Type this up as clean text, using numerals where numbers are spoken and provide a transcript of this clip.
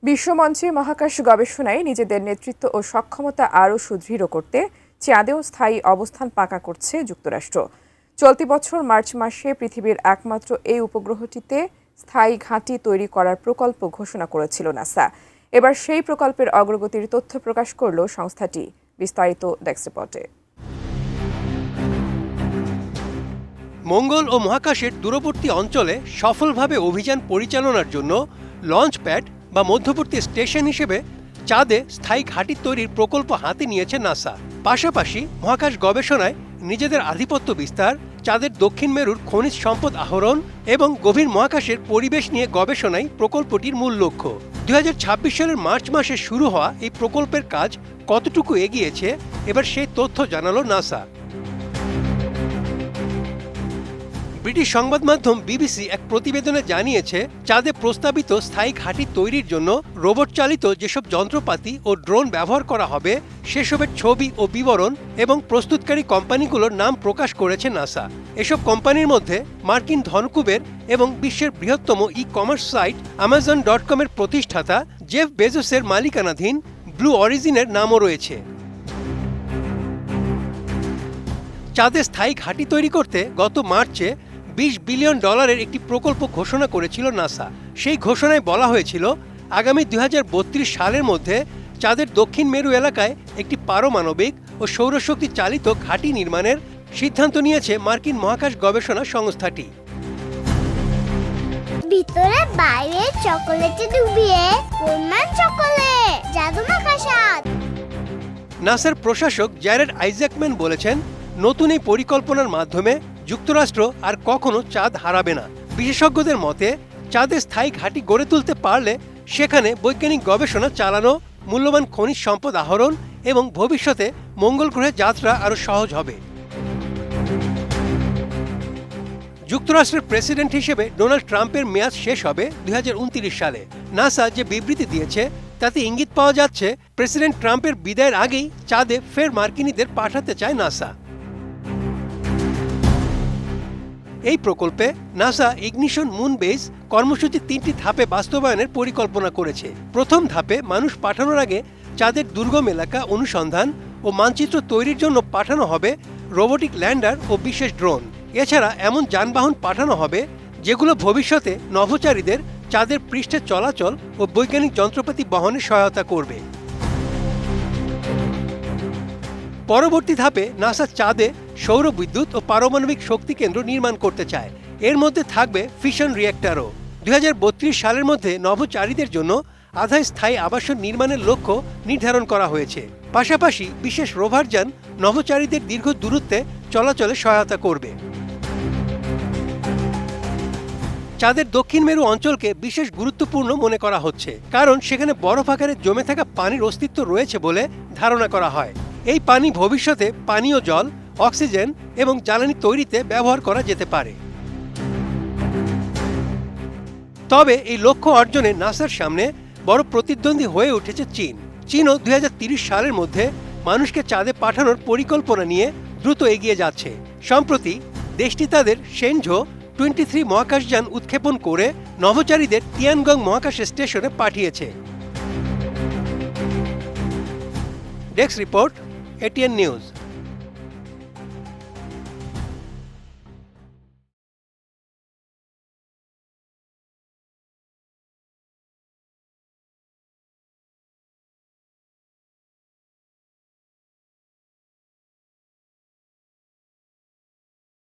বিশ্বমঞ্চে মহাকাশ গবেষণায় নিজেদের নেতৃত্ব ও সক্ষমতা আরও সুদৃঢ় করতে চাঁদেও স্থায়ী অবস্থান পাকা করছে যুক্তরাষ্ট্র। চলতি বছর মার্চ মাসে পৃথিবীর একমাত্র এই উপগ্রহটিতে স্থায়ী ঘাঁটি তৈরি করার প্রকল্প ঘোষণা করেছিল নাসা। এবার সেই প্রকল্পের অগ্রগতির তথ্য প্রকাশ করল সংস্থাটি। বিস্তারিত ডেস্ক রিপোর্টে। মঙ্গল ও মহাকাশের দূরবর্তী অঞ্চলে সফলভাবে অভিযান পরিচালনার জন্য লঞ্চ প্যাড বা মধ্যবর্তী স্টেশন হিসেবে চাঁদে স্থায়ী ঘাঁটি তৈরির প্রকল্প হাতে নিয়েছে নাসা। পাশাপাশি মহাকাশ গবেষণায় নিজেদের আধিপত্য বিস্তার, চাঁদের দক্ষিণ মেরুর খনিজ সম্পদ আহরণ এবং গভীর মহাকাশের পরিবেশ নিয়ে গবেষণাই প্রকল্পটির মূল লক্ষ্য। 2026 সালের মার্চ মাসে শুরু হওয়া এই প্রকল্পের কাজ কতটুকু এগিয়েছে, এবার সেই তথ্য জানালো নাসা। ব্রিটিশ সংবাদ মাধ্যম বিবিসি এক প্রতিবেদনে জানিয়েছে, চাঁদে প্রস্তাবিত স্থায়ী ঘাঁটি তৈরির জন্য রোবট চালিত যেসব যন্ত্রপাতি ও ড্রোন ব্যবহার করা হবে সেসবের ছবি ও বিবরণ এবং প্রস্তুতকারী কোম্পানিগুলোর নাম প্রকাশ করেছে নাসা। এসব কোম্পানির মধ্যে মার্কিন ধনকুবের এবং বিশ্বের বৃহত্তম ই-কমার্স সাইট Amazon.com এর প্রতিষ্ঠাতা জেফ বেজোসের মালিকানাধীন ব্লু অরিজিনের নামও রয়েছে। চাঁদে স্থায়ী ঘাঁটি তৈরি করতে গত মার্চে $20 বিলিয়ন একটি প্রকল্প ঘোষণা করেছিল নাসা। সেই ঘোষণায় বলা হয়েছিল, আগামী 2032 সালের মধ্যে চাঁদের দক্ষিণ মেরু এলাকায় একটি পারমাণবিক ও সৌরশক্তি চালিত ঘাঁটি নির্মাণের সিদ্ধান্ত নিয়েছে মার্কিন মহাকাশ গবেষণা সংস্থাটি। ভিতরে বাইরে চকোলেটে ডুবিয়ে কোরমান চকোলেট জাদু মাখা স্বাদ। নাসার প্রশাসক জ্যারেড আইজ্যাকম্যান বলেছেন, নতুন এই পরিকল্পনার মাধ্যমে যুক্তরাষ্ট্র আর কখনো চাঁদ হারাবে না। বিশেষজ্ঞদের মতে, চাঁদে স্থায়ী ঘাঁটি গড়ে তুলতে পারলে সেখানে বৈজ্ঞানিক গবেষণা চালানো, মূল্যবান খনিজ সম্পদ আহরণ এবং ভবিষ্যতে মঙ্গল গ্রহে যাত্রা আরও সহজ হবে। যুক্তরাষ্ট্রের প্রেসিডেন্ট হিসেবে ডোনাল্ড ট্রাম্পের মেয়াদ শেষ হবে 2029 সালে। নাসা যে বিবৃতি দিয়েছে তাতে ইঙ্গিত পাওয়া যাচ্ছে, প্রেসিডেন্ট ট্রাম্পের বিদায়ের আগেই চাঁদে ফের মার্কিনীদের পাঠাতে চায় নাসা। এই প্রকল্পে নাসা ইগনিশন মুন বেস কর্মসূচি 3টি ধাপে বাস্তবায়নের পরিকল্পনা করেছে। প্রথম ধাপে মানুষ পাঠানোর আগে চাঁদের দুর্গম এলাকা অনুসন্ধান ও মানচিত্র তৈরির জন্য পাঠানো হবে রোবোটিক ল্যান্ডার ও বিশেষ ড্রোন। এছাড়া এমন যানবাহন পাঠানো হবে যেগুলো ভবিষ্যতে নভোচারীদের চাঁদের পৃষ্ঠে চলাচল ও বৈজ্ঞানিক যন্ত্রপাতি বহনে সহায়তা করবে। পরবর্তী ধাপে নাসা চাঁদে সৌর বিদ্যুৎ ও পারমাণবিক শক্তি কেন্দ্র নির্মাণ করতে চায়। এর মধ্যে থাকবে ফিশন রিঅ্যাক্টরও। 2032 সালের মধ্যে নভোচারীদের জন্য আধা স্থায়ী আবাসন নির্মাণের লক্ষ্য নির্ধারণ করা হয়েছে। পাশাপাশি বিশেষ রোভারযান নভোচারীদের দীর্ঘ দূরত্বে চলাচলে সহায়তা করবে। চাঁদের দক্ষিণ মেরু অঞ্চলকে বিশেষ গুরুত্বপূর্ণ মনে করা হচ্ছে, কারণ সেখানে বরফ আকারে জমে থাকা পানির অস্তিত্ব রয়েছে বলে ধারণা করা হয়। এই পানি ভবিষ্যতে পানীয় জল, অক্সিজেন এবং জ্বালানি তৈরিতে ব্যবহার করা যেতে পারে। তবে এই লক্ষ্য অর্জনে নাসার সামনে বড় প্রতিদ্বন্দ্বী হয়ে উঠেছে চীন। চীনও 2030 সালের মধ্যে মানুষকে চাঁদে পাঠানোর পরিকল্পনা নিয়ে দ্রুত এগিয়ে যাচ্ছে। সম্প্রতি দেশটি তাদের শেনঝো 23 মহাকাশযান উৎক্ষেপণ করে নভোচারীদের তিয়ানগং মহাকাশ স্টেশনে পাঠিয়েছে। Desk report, ATN news.